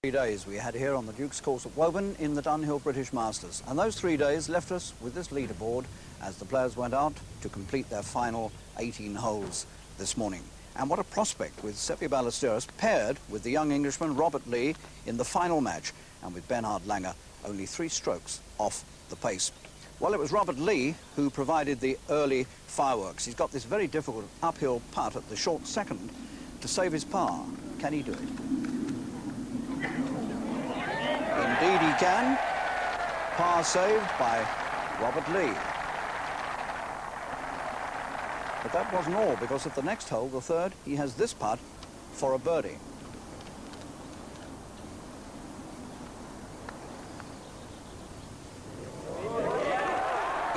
3 days we had here on the Duke's course at Woburn in the Dunhill British Masters, and those 3 days left us with this leaderboard as the players went out to complete their final 18 holes this morning. And what a prospect with Seve Ballesteros paired with the young Englishman Robert Lee in the final match, and with Bernhard Langer only 3 strokes off the pace. Well, it was Robert Lee who provided the early fireworks. He's got this very difficult uphill putt at the short second to save his par. Can he do it? Indeed he can. Par saved by Robert Lee. But that wasn't all, because at the next hole, the third, he has this putt for a birdie.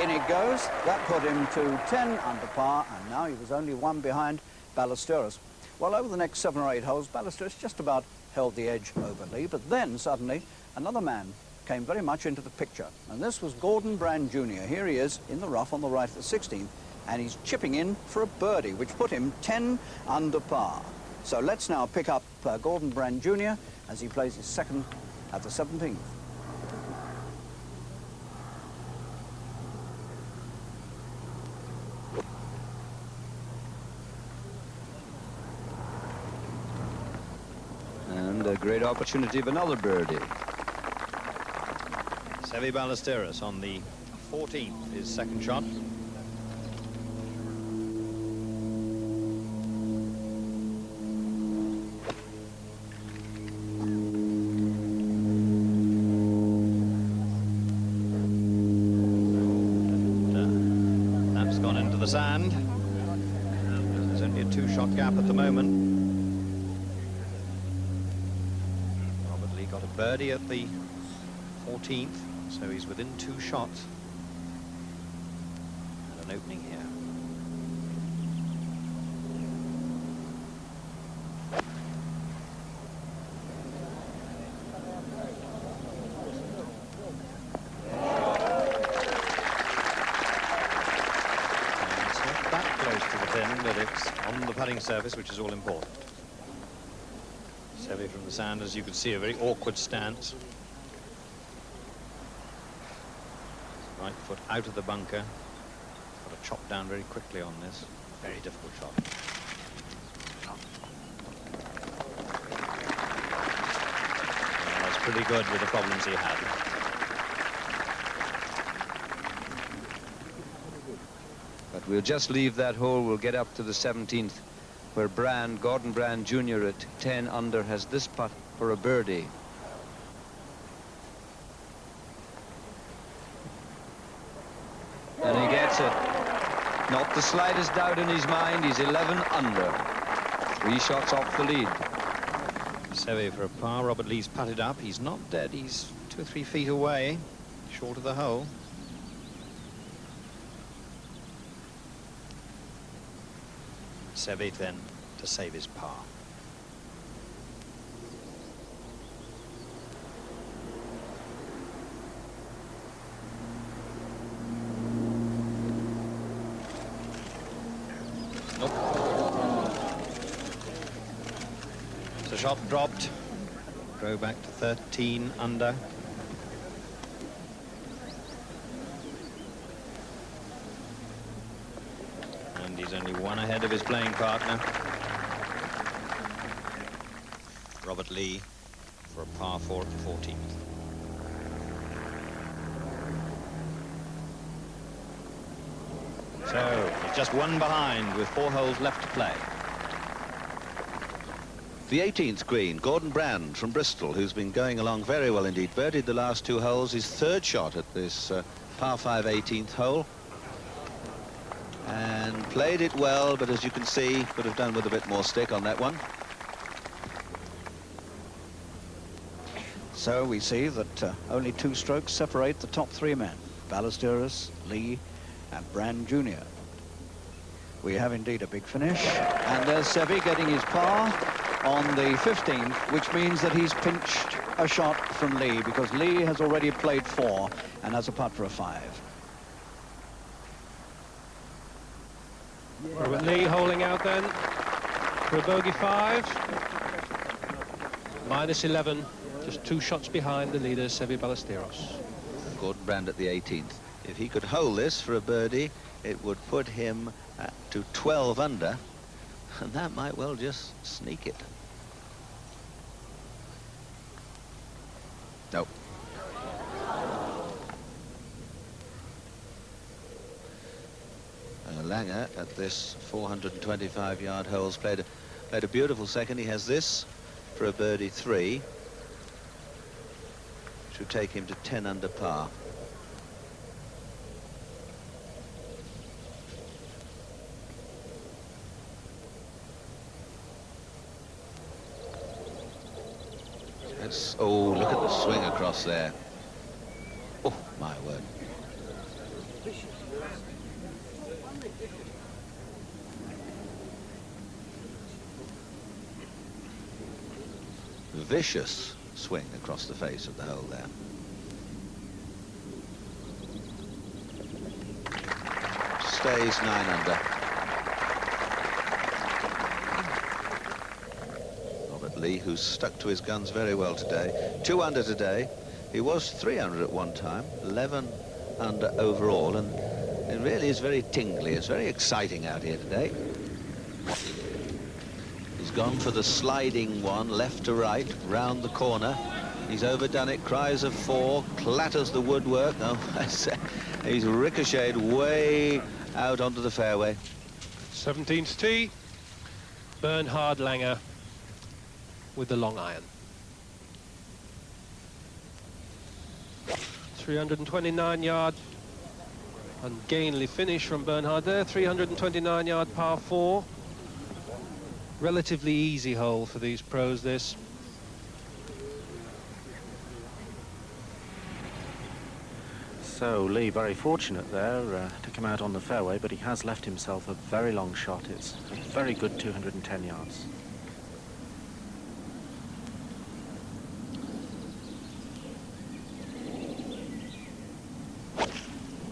In it goes. That put him to 10 under par, and now he was only 1 behind Ballesteros. Well, over the next 7 or 8 holes, Ballesteros just about held the edge over Lee, but then suddenly another man came very much into the picture, and this was Gordon Brand Jr. Here he is in the rough on the right at the 16th, and he's chipping in for a birdie, which put him 10 under par. So let's now pick up Gordon Brand Jr. as he plays his second at the 17th. And a great opportunity of another birdie. Seve Ballesteros on the 14th, his second shot. And, that's gone into the sand. There's only a 2-shot gap at the moment. Got a birdie at the 14th, so he's within 2 shots. And an opening here. And it's not that close to the pin, but it's on the putting surface, which is all important. Seve from the sand, as you can see, a very awkward stance. Right foot out of the bunker. Got to chop down very quickly on this. Very difficult shot. Well, that's pretty good with the problems he had. But we'll just leave that hole. We'll get up to the 17th, where Gordon Brand Jr. at 10 under has this putt for a birdie. And he gets it. Not the slightest doubt in his mind. He's 11 under. 3 shots off the lead. Seve for a par. Robert Lee's putted up. He's not dead. He's 2 or 3 feet away, short of the hole. Seve then to save his par. Nope. So shot dropped. Go back to 13 under. And he's only 1 ahead of his playing partner. Robert Lee for a par 4 at the 14th. So he's just 1 behind with 4 holes left to play. The 18th green, Gordon Brand from Bristol, who's been going along very well indeed, birdied the last 2 holes, his 3rd shot at this par 5 18th hole. And played it well, but as you can see, could have done with a bit more stick on that one. So we see that only 2 strokes separate the top 3 men, Ballesteros, Lee and Brand Jr. We have indeed a big finish, and there's Seve getting his par on the 15th, which means that he's pinched a shot from Lee, because Lee has already played 4 and has a putt for a 5. Robert Lee holding out then for a bogey 5. -11 Just 2 shots behind the leader, Seve Ballesteros. Gordon Brand at the 18th. If he could hold this for a birdie, it would put him to 12 under, and that might well just sneak it. No. Langer at this 425-yard holes played a beautiful second. He has this for a birdie 3, which would take him to 10 under par. Oh, look at the swing across there. Oh, my word. Vicious swing across the face of the hole there. Stays 9 under. Lee, who's stuck to his guns very well today. 2 under today. He was 3 under at one time, 11 under overall, and it really is very tingly. It's very exciting out here today. He's gone for the sliding one, left to right, round the corner. He's overdone it, cries of 4, clatters the woodwork. Oh, I say, he's ricocheted way out onto the fairway. 17th tee, Bernhard Langer with the long iron. 329-yard ungainly finish from Bernhard there. 329-yard par 4. Relatively easy hole for these pros, this. So Lee very fortunate there to come out on the fairway, but he has left himself a very long shot. It's a very good 210 yards.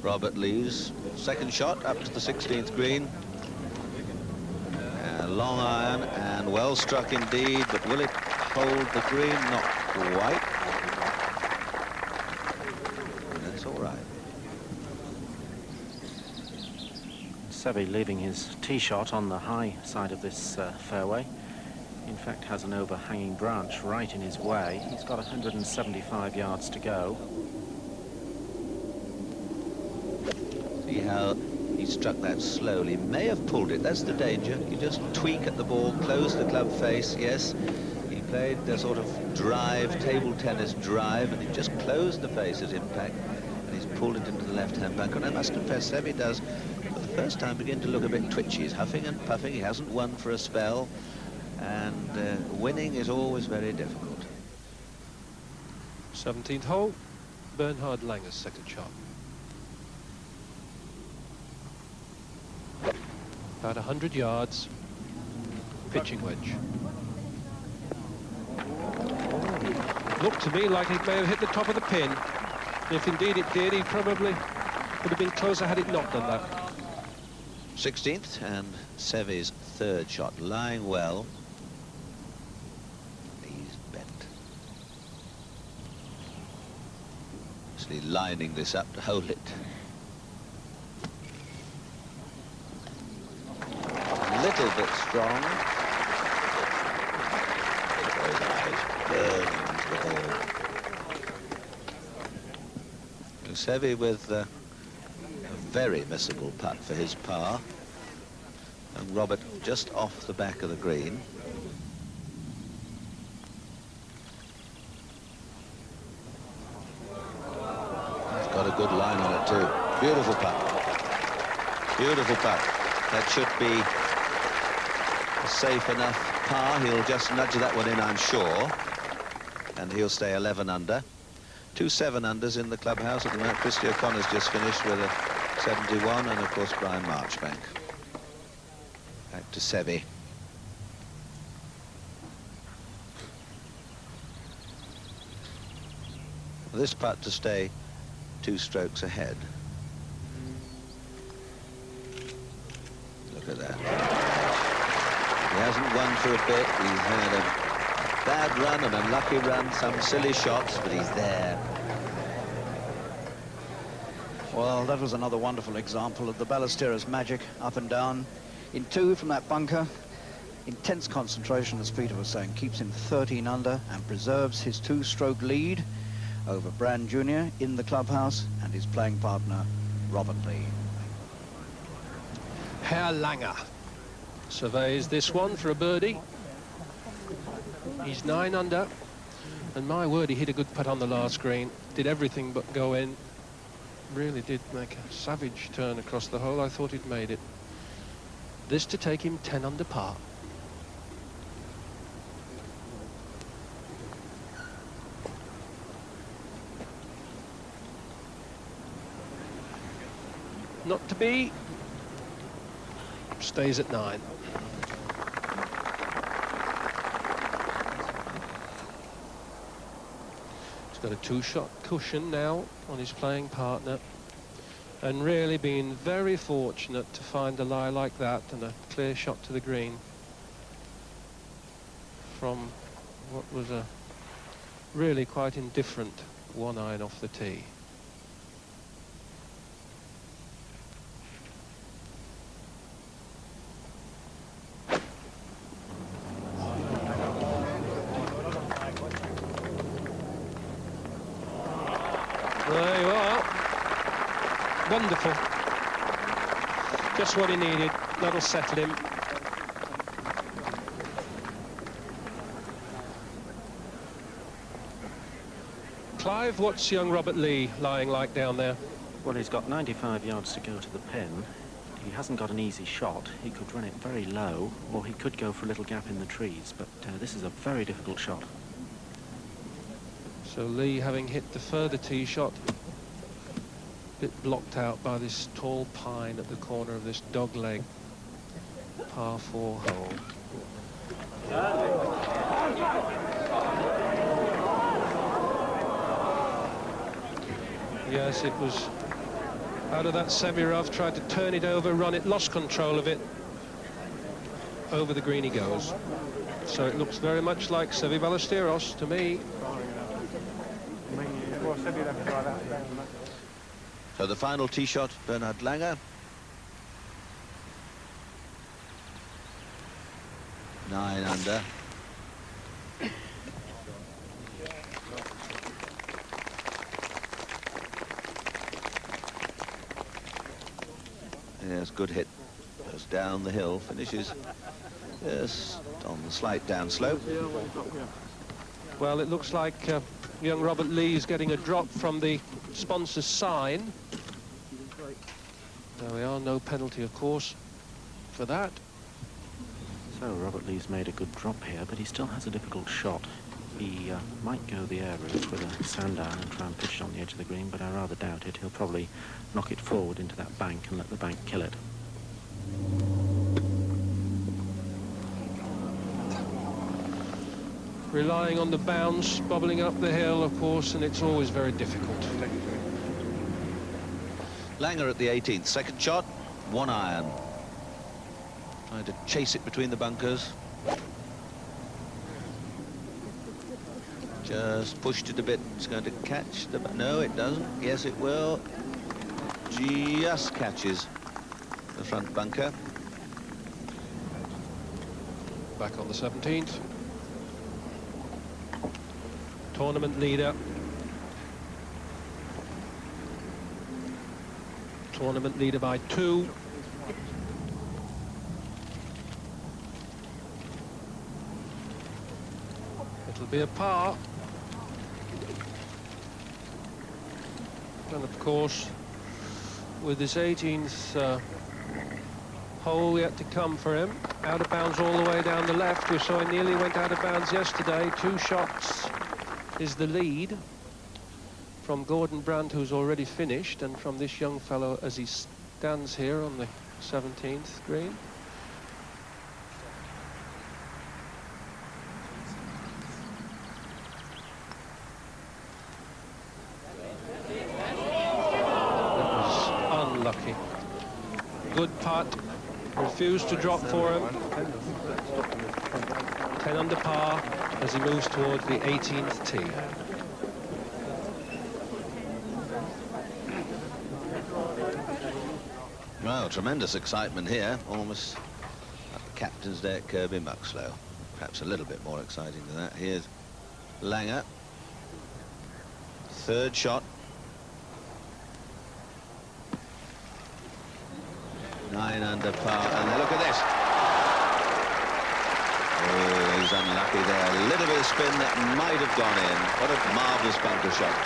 Robert Lee's second shot up to the 16th green. Long iron and well struck indeed, but will it hold the green? Not quite. That's all right. Seve leaving his tee shot on the high side of this fairway. In fact, has an overhanging branch right in his way. He's got 175 yards to go. See how he struck that slowly. May have pulled it. That's the danger. You just tweak at the ball, close the club face. Yes, he played the sort of drive, table tennis drive, and he just closed the face at impact, and he's pulled it into the left-hand bunker. And I must confess, Seve does, for the first time, begin to look a bit twitchy. He's huffing and puffing. He hasn't won for a spell, and winning is always very difficult. 17th hole, Bernhard Langer's second shot. About 100 yards, pitching wedge. Looked to me like it may have hit the top of the pin. If indeed it did, he probably would have been closer had it not done that. 16th, and Seve's third shot, lying well. He's bent. Actually lining this up to hold it. Little bit strong. Seve with a very missable putt for his par, and Robert just off the back of the green. He's got a good line on it too. Beautiful putt. Beautiful putt. That should be safe enough par. He'll just nudge that one in, I'm sure, and he'll stay 11 under. 2 7-unders in the clubhouse at the moment. Christy O'Connor's just finished with a 71, and of course Brian Marchbank. Back to Seve. This putt to stay 2 strokes ahead. Look at that. He hasn't won for a bit. He's had a bad run, an unlucky run, some silly shots, but he's there. Well, that was another wonderful example of the Ballesteros magic, up and down. In 2 from that bunker. Intense concentration, as Peter was saying, keeps him 13 under and preserves his 2-stroke lead over Brand Jr. in the clubhouse and his playing partner, Robert Lee. Herr Langer surveys this one for a birdie. He's 9 under, and my word, he hit a good putt on the last green. Did everything but go in. Really did make a savage turn across the hole. I thought he'd made it. This to take him 10 under par. Not to be. Stays at 9. He's got a 2-shot cushion now on his playing partner, and really been very fortunate to find a lie like that and a clear shot to the green from what was a really quite indifferent 1-iron off the tee. There you are. Wonderful. Just what he needed. That'll settle him. Clive, what's young Robert Lee lying like down there? Well, he's got 95 yards to go to the pin. He hasn't got an easy shot. He could run it very low, or he could go for a little gap in the trees, but this is a very difficult shot. So Lee, having hit the further tee shot, a bit blocked out by this tall pine at the corner of this dogleg par 4 hole. Yes, it was out of that semi-rough, tried to turn it over, run it, lost control of it. Over the green he goes. So it looks very much like Seve Ballesteros to me. So the final tee shot, Bernhard Langer. 9 under. Yes, good hit. Goes down the hill, finishes just on the slight downslope. Well, it looks like young Robert Lee's getting a drop from the sponsor's sign. There we are, no penalty, of course, for that. So Robert Lee's made a good drop here, but he still has a difficult shot. He might go the air route with a sand iron and try and pitch it on the edge of the green, but I rather doubt it. He'll probably knock it forward into that bank and let the bank kill it. Relying on the bounce, bobbling up the hill, of course, and it's always very difficult. Langer at the 18th. Second shot, 1 iron. Trying to chase it between the bunkers. Just pushed it a bit. It's going to catch the... No, it doesn't. Yes, it will. Just catches the front bunker. Back on the 17th. Tournament leader. Tournament leader by 2. It'll be a par. And of course, with this 18th hole yet to come for him, out of bounds all the way down the left. We saw he nearly went out of bounds yesterday. 2 shots is the lead from Gordon Brandt, who's already finished, and from this young fellow as he stands here on the 17th green. Unlucky. Good putt. Refused to drop for him. 10 under par. as he moves towards the 18th tee. Well, tremendous excitement here, almost at the captain's day at Kirby Muxloe. Perhaps a little bit more exciting than that. Here's Langer. Third shot. 9 under par, and look at this. Oh, he's unlucky there. A little bit of spin that might have gone in. What a marvellous bunker shot.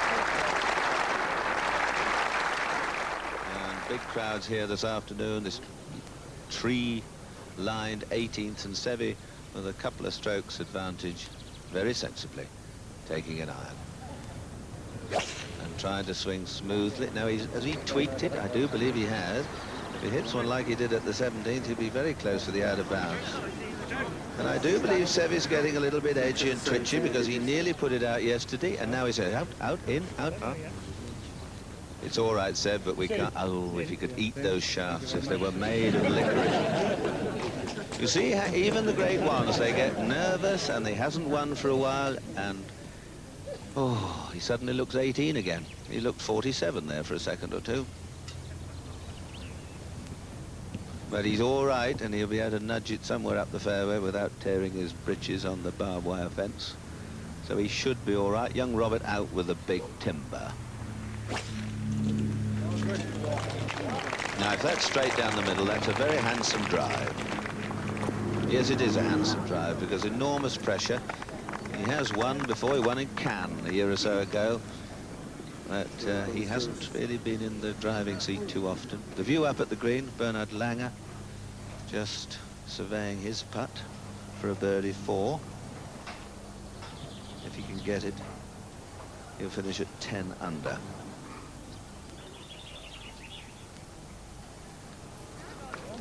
And big crowds here this afternoon. This tree-lined 18th, and Seve with a couple of strokes advantage, very sensibly, taking an iron. And trying to swing smoothly. Now, has he tweaked it? I do believe he has. If he hits one like he did at the 17th, he'll be very close to the out of bounds. And I do believe Seve's getting a little bit edgy and twitchy because he nearly put it out yesterday, and now he's out, out, in, out, out. It's all right, Seve, but we can't. Oh, if he could eat those shafts, if they were made of licorice. You see, even the great ones, they get nervous, and he hasn't won for a while, and oh, he suddenly looks 18 again. He looked 47 there for a second or two. But he's all right, and he'll be able to nudge it somewhere up the fairway without tearing his breeches on the barbed wire fence. So he should be all right. Young Robert out with a big timber. Now, if that's straight down the middle, that's a very handsome drive. Yes, it is a handsome drive, because enormous pressure. He has won before. He won in Cannes a year or so ago. But he hasn't really been in the driving seat too often. The view up at the green, Bernard Langer just surveying his putt for a birdie 4. If he can get it, he'll finish at 10 under.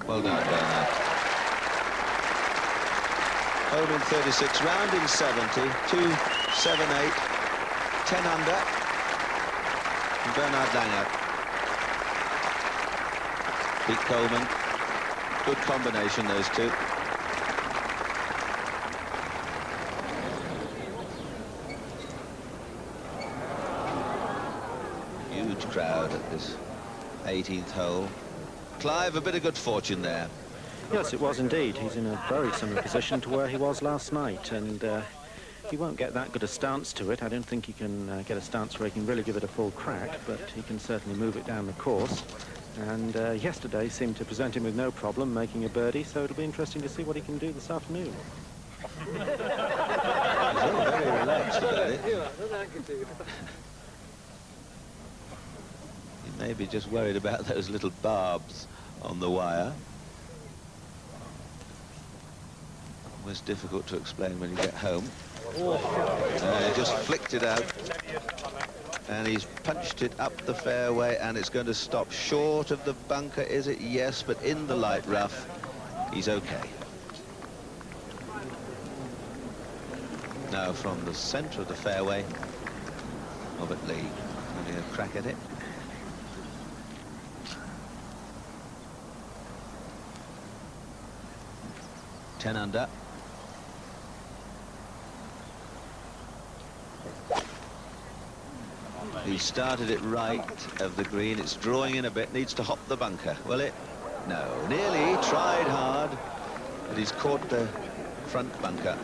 Well done, Bernard. Home in 36, round in 70, 2, 7, 8, 10 under. And Bernard Langer. Pete Coleman. Good combination, those two. Huge crowd at this 18th hole. Clive, a bit of good fortune there. Yes, it was indeed. He's in a very similar position to where he was last night, and he won't get that good a stance to it. I don't think he can get a stance where he can really give it a full crack, but he can certainly move it down the course. And yesterday seemed to present him with no problem making a birdie, so it'll be interesting to see what he can do this afternoon. He's all very relaxed about it. He may be just worried about those little barbs on the wire. Always difficult to explain when you get home. He just flicked it out, and he's punched it up the fairway, and it's going to stop short of the bunker, is it? Yes, but in the light rough, he's okay. Now from the centre of the fairway, Robert Lee having a crack at it. Ten under. He started it right of the green. It's drawing in a bit, needs to hop the bunker. Will it? No. Nearly, tried hard, but he's caught the front bunker.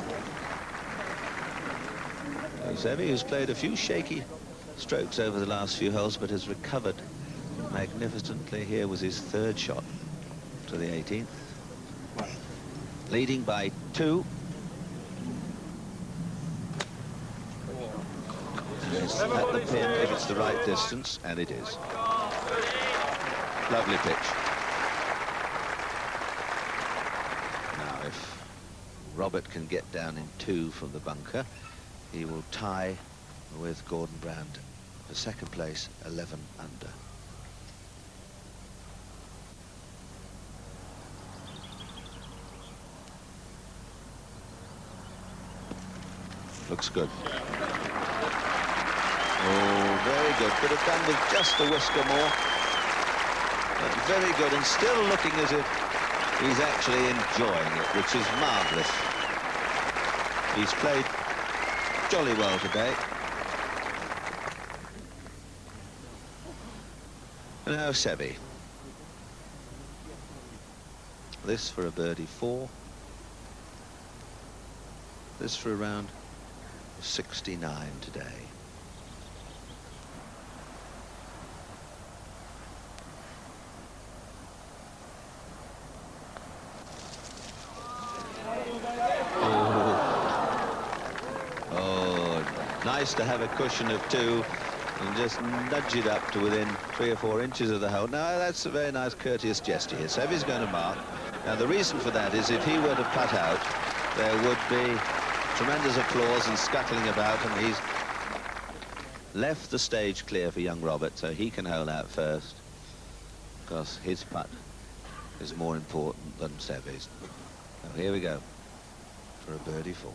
Seve, who's played a few shaky strokes over the last few holes, but has recovered magnificently. Here was his third shot to the 18th. Leading by 2. It's at the pin if it's the right distance, and it is. Lovely pitch. Now, if Robert can get down in 2 from the bunker, he will tie with Gordon Brand for second place, 11 under. Looks good. Oh, very good. Could have done with just a whisker more. But very good, and still looking as if he's actually enjoying it, which is marvellous. He's played jolly well today. And now Seve. This for a birdie 4. This for around 69 today. Nice to have a cushion of 2 and just nudge it up to within 3 or 4 inches of the hole. Now, that's a very nice, courteous gesture here. Seve's going to mark. Now, the reason for that is if he were to putt out, there would be tremendous applause and scuttling about, and he's left the stage clear for young Robert, so he can hole out first, because his putt is more important than Seve's. So here we go for a birdie 4.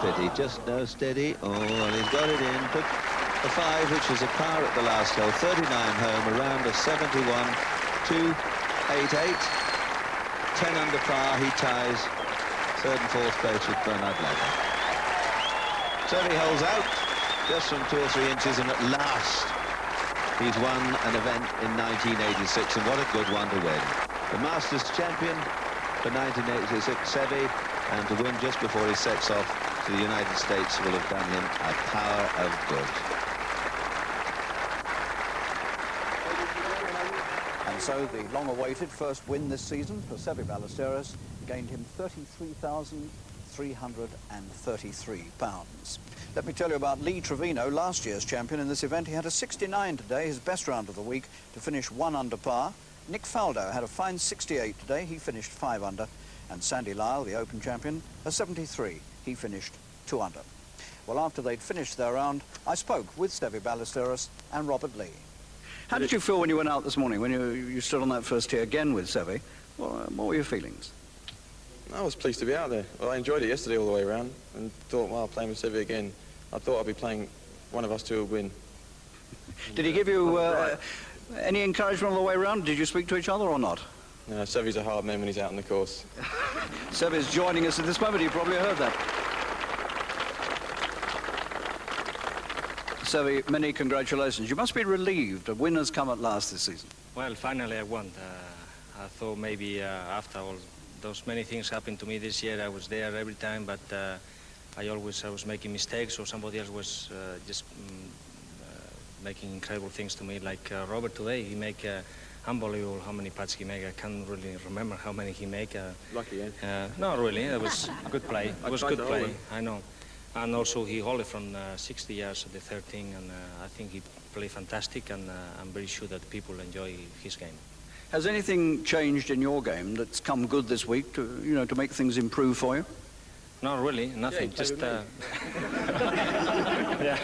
Pity, just no steady. Oh, and he's got it in. Took a 5, which was a par at the last hole. 39 home, around a 71, 288. 10 under par, he ties 3rd and 4th place with Bernard Langer. Seve holds out just from 2 or 3 inches, and at last he's won an event in 1986, and what a good one to win. The Masters champion for 1986, Seve, and to win just before he sets off to the United States will have done him a power of good. And so the long-awaited first win this season for Seve Ballesteros gained him £33,333. Let me tell you about Lee Trevino, last year's champion in this event. He had a 69 today, his best round of the week, to finish 1 under par. Nick Faldo had a fine 68 today, he finished 5 under. And Sandy Lyle, the Open champion, a 73. He finished 2 under. Well, after they'd finished their round, I spoke with Seve Ballesteros and Robert Lee. How did you feel when you went out this morning, when you stood on that first tee again with Seve? Well, what were your feelings? I was pleased to be out there. Well, I enjoyed it yesterday all the way around and thought, well, playing with Seve again, I thought I'd be playing one of us 2 would win. Did he give you any encouragement all the way around? Did you speak to each other or not? No, Seve's a hard man when he's out on the course. Seve's joining us at this moment. You probably heard that. Seve, many congratulations. You must be relieved. A win has come at last this season. Well, finally I won. I thought maybe after all those many things happened to me this year, I was there every time, but I was making mistakes, or somebody else was just making incredible things to me. Like Robert today, he make unbelievable how many putts he make. I can't really remember how many he make. Lucky, eh? No, really, it was good play. It was good play, I know. And also he held it from 60 yards at the 13, and I think he played fantastic, and I'm very sure that people enjoy his game. Has anything changed in your game that's come good this week to, to make things improve for you? No, really, nothing. Yeah, just yeah.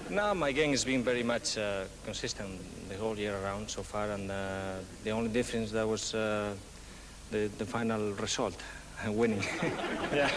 No, my game has been very much consistent the whole year around so far, and the only difference that was the final result, winning. Yeah.